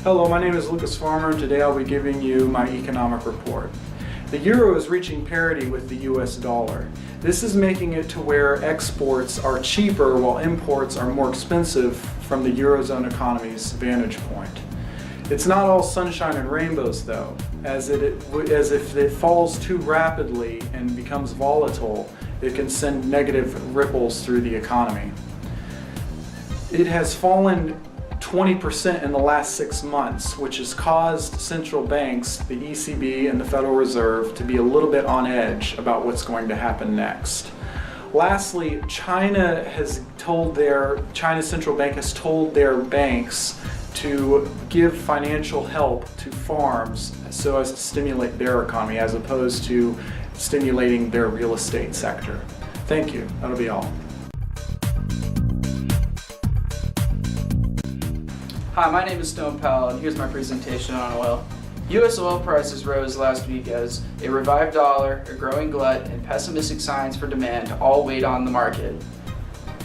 Hello, my name is Lucas Farmer, and today I'll be giving you my economic report. The euro is reaching parity with the US dollar. This is making it to where exports are cheaper while imports are more expensive from the Eurozone economy's vantage point. It's not all sunshine and rainbows though, as if it falls too rapidly and becomes volatile, it can send negative ripples through the economy. It has fallen 20% in the last 6 months, which has caused central banks, the ECB and the Federal Reserve, to be a little bit on edge about what's going to happen next. Lastly, China's central bank has told their banks to give financial help to farms so as to stimulate their economy as opposed to stimulating their real estate sector. Thank you. That'll be all. Hi, my name is Stone Powell, and here's my presentation on oil. U.S. oil prices rose last week as a revived dollar, a growing glut, and pessimistic signs for demand all weighed on the market.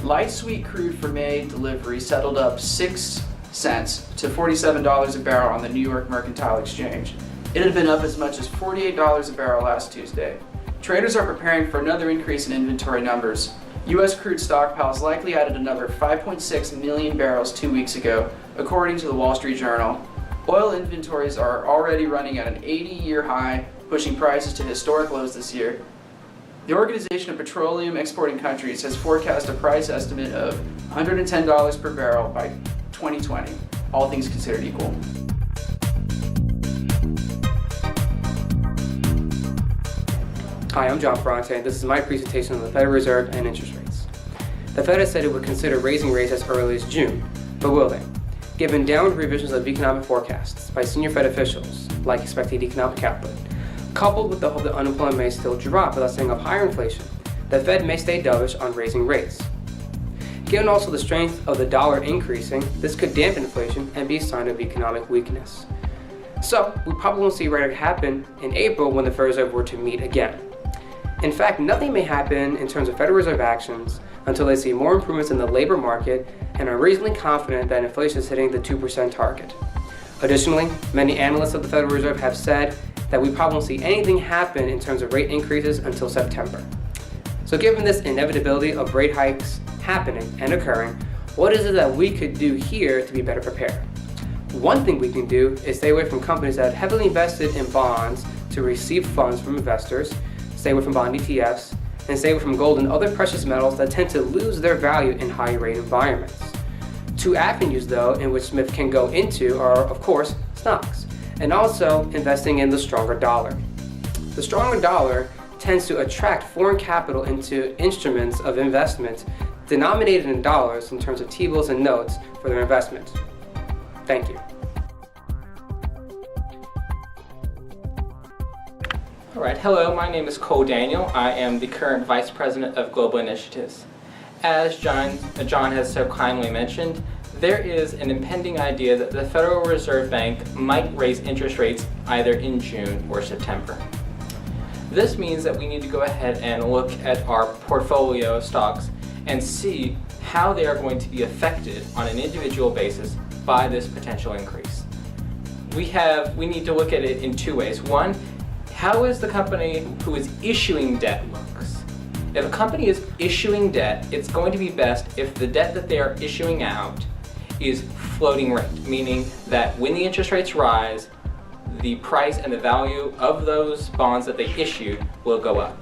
Light sweet crude for May delivery settled up 6 cents to $47 a barrel on the New York Mercantile Exchange. It had been up as much as $48 a barrel last Tuesday. Traders are preparing for another increase in inventory numbers. U.S. crude stockpiles likely added another 5.6 million barrels 2 weeks ago, according to the Wall Street Journal. Oil inventories are already running at an 80-year high, pushing prices to historic lows this year. The Organization of Petroleum Exporting Countries has forecast a price estimate of $110 per barrel by 2020, all things considered equal. Hi, I'm Ferrante, and this is my presentation on the Federal Reserve and interest rates. The Fed has said it would consider raising rates as early as June, but will they? Given downward revisions of economic forecasts by senior Fed officials, like expected economic output, coupled with the hope that unemployment may still drop without setting up higher inflation, the Fed may stay dovish on raising rates. Given also the strength of the dollar increasing, this could dampen inflation and be a sign of economic weakness. So, we probably won't see a rate happen in April when the Federal Reserve were to meet again. In fact, nothing may happen in terms of Federal Reserve actions until they see more improvements in the labor market and are reasonably confident that inflation is hitting the 2% target. Additionally, many analysts of the Federal Reserve have said that we probably won't see anything happen in terms of rate increases until September. So given this inevitability of rate hikes happening and occurring, what is it that we could do here to be better prepared? One thing we can do is stay away from companies that have heavily invested in bonds to receive funds from investors, stay away from bond ETFs, and stay away from gold and other precious metals that tend to lose their value in high rate environments. Two avenues, though, in which SMIF can go into are, of course, stocks, and also investing in the stronger dollar. The stronger dollar tends to attract foreign capital into instruments of investment denominated in dollars in terms of T-bills and notes for their investment. Thank you. All right, hello, my name is Cole Daniel. I am the current Vice President of Global Initiatives. As John has so kindly mentioned, there is an impending idea that the Federal Reserve Bank might raise interest rates either in June or September. This means that we need to go ahead and look at our portfolio of stocks and see how they are going to be affected on an individual basis by this potential increase. We need to look at it in two ways. One, how is the company who is issuing debt looks? If a company is issuing debt, it's going to be best if the debt that they are issuing out is floating rate, meaning that when the interest rates rise, the price and the value of those bonds that they issued will go up.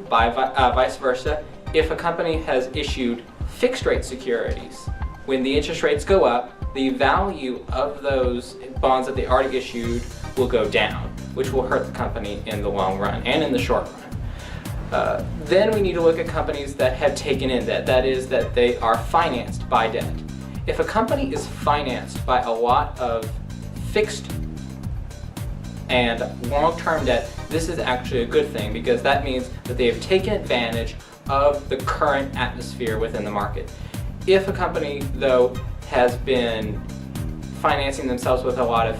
Vice versa, if a company has issued fixed rate securities, when the interest rates go up, the value of those bonds that they already issued will go down, which will hurt the company in the long run and in the short run. Then we need to look at companies that have taken in debt, that is, that they are financed by debt. If a company is financed by a lot of fixed and long-term debt, this is actually a good thing because that means that they have taken advantage of the current atmosphere within the market. If a company, though, has been financing themselves with a lot of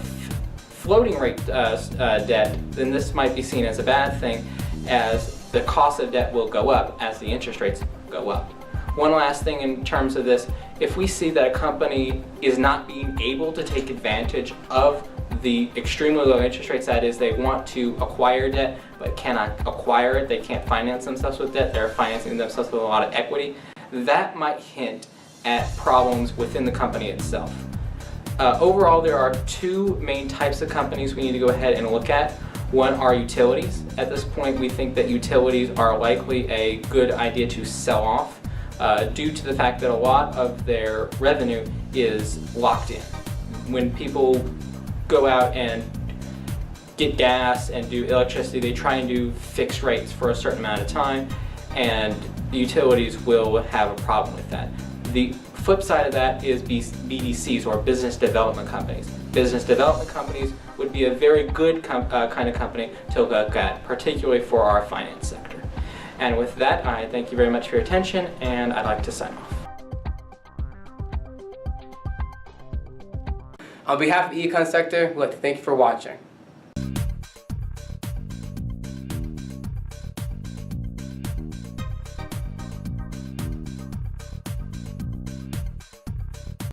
floating rate debt, then this might be seen as a bad thing, as the cost of debt will go up as the interest rates go up. One last thing in terms of this, if we see that a company is not being able to take advantage of the extremely low interest rates, that is, they want to acquire debt but cannot acquire it, they can't finance themselves with debt, they're financing themselves with a lot of equity, that might hint at problems within the company itself. Overall, there are two main types of companies we need to go ahead and look at. One are utilities. At this point, we think that utilities are likely a good idea to sell off due to the fact that a lot of their revenue is locked in. When people go out and get gas and do electricity, they try and do fixed rates for a certain amount of time, and the utilities will have a problem with that. The flip side of that is BDCs, or business development companies. Business development companies would be a very good kind of company to look at, particularly for our finance sector. And with that, I thank you very much for your attention, and I'd like to sign off. On behalf of the econ sector, we'd like to thank you for watching.